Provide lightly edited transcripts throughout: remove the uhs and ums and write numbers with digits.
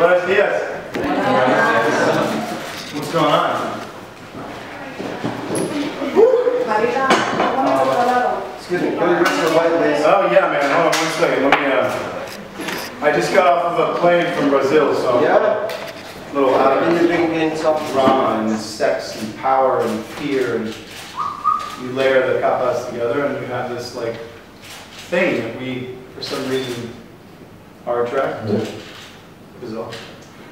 Buenos dias. What's going on? Excuse me, can we rest the white please? Oh yeah, man. Hold on 1 second. Let me. I just got off of a plane from Brazil, so Yeah. a little out In of the beginning, some drama and sex and power and fear, and you layer the capas together, and you have this like thing that we, for some reason, are attracted to. Bizarre.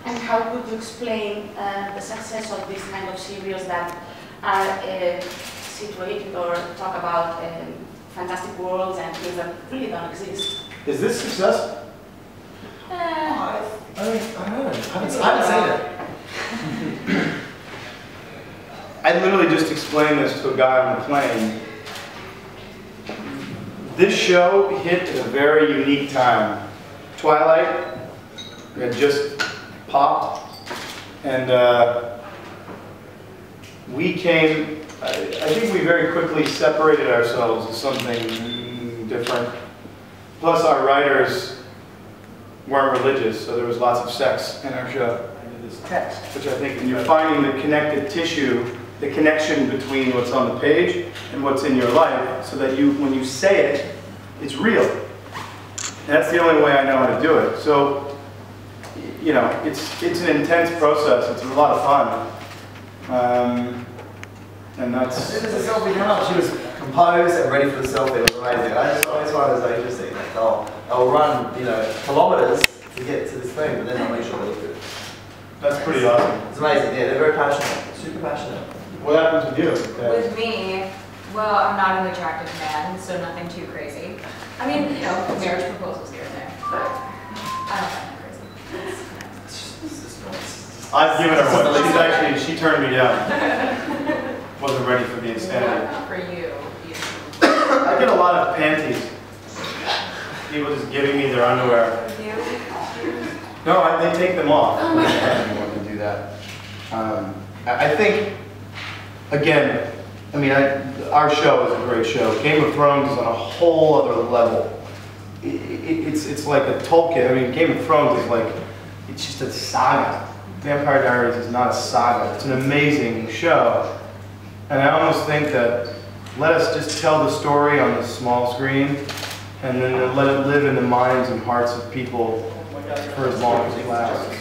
And how would you explain the success of this kind of series that are situated or talk about fantastic worlds and things that really don't exist? Is this successful? I don't know. I haven't seen it. I literally just explained this to a guy on the plane. This show hit at a very unique time. Twilight had just popped, and we came, I think we very quickly separated ourselves as something different. Plus our writers weren't religious, so there was lots of sex in our show. This text, which I think you're finding the connective tissue, the connection between what's on the page and what's in your life, so that you, when you say it, it's real. And that's the only way I know how to do it. So, you know, it's an intense process. It's a lot of fun. And that's... It was a selfie now. She was composed and ready for the selfie. It was amazing. I just always find it so interesting. Like they'll run, you know, kilometers to get to this thing, but then they'll make sure they look good. That's pretty awesome. It's amazing. Yeah, they're very passionate. Super passionate. What happens with you? With me, well, I'm not an attractive man, so nothing too crazy. I mean, you know, marriage proposals here and there, but I don't find that crazy. I've given her one. She turned me down. Wasn't ready for the insanity. Not for you. I get a lot of panties. People just giving me their underwear. No, they take them off. I don't have anyone to do that. I think, again, I mean, our show is a great show. Game of Thrones is on a whole other level. It's like a Tolkien. I mean, Game of Thrones is like, it's just a saga. Vampire Diaries is not a saga. It's an amazing show. And I almost think that let us just tell the story on the small screen, and then let it live in the minds and hearts of people for as long as it lasts.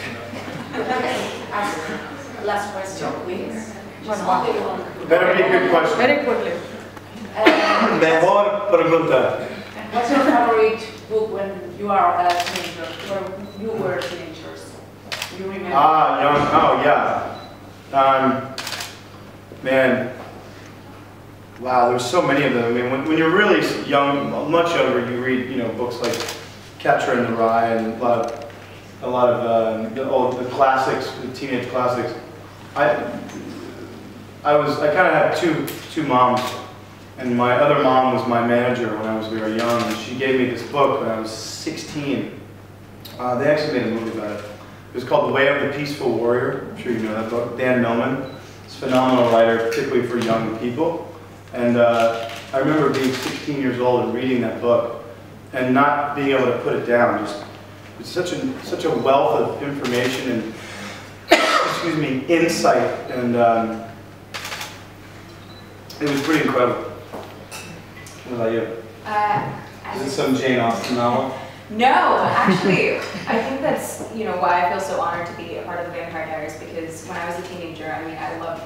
Last question, please. Better be a good question. Very quickly. Mejor pregunta. What's your favorite book when you are a teenager, when you were teenagers? You remember? Ah, young. Oh, yeah. Man. Wow, there's so many of them. I mean, when you're really young, much younger, you read, you know, books like Catcher in the Rye and a lot of the classics, the teenage classics. I kind of had two moms, and my other mom was my manager when I was very young, and she gave me this book when I was 16. They actually made a movie about it. It was called The Way of the Peaceful Warrior. I'm sure you know that book. Dan Millman. He's a phenomenal writer, particularly for young people. And I remember being 16 years old and reading that book and not being able to put it down. It's such a wealth of information and excuse me, insight, and it was pretty incredible. What about you? Is it some Jane Austen novel? No, actually, I think that's, you know, why I feel so honored to be a part of the Vampire Diaries, because when I was a teenager, I mean, I loved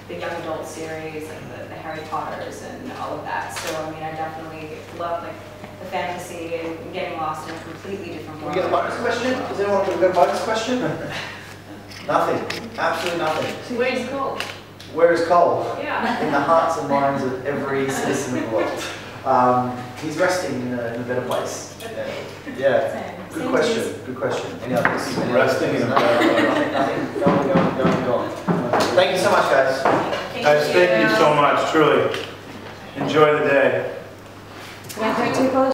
the young adult series, like the Harry Potters and all of that. So, I mean, I definitely love like the fantasy and getting lost in a completely different world. Can we get a bonus question? Does anyone want to get a bonus question? Nothing. Absolutely nothing. Where is Cole? Where is Cole? Yeah. In the hearts and minds of every citizen of the world. He's resting in a better place. Yeah. Good question. Good question. Any others? Resting in a better place. Nothing. Going. Thank you so much, guys. Guys, thank you so much, truly. Enjoy the day. Can I take 2 photos?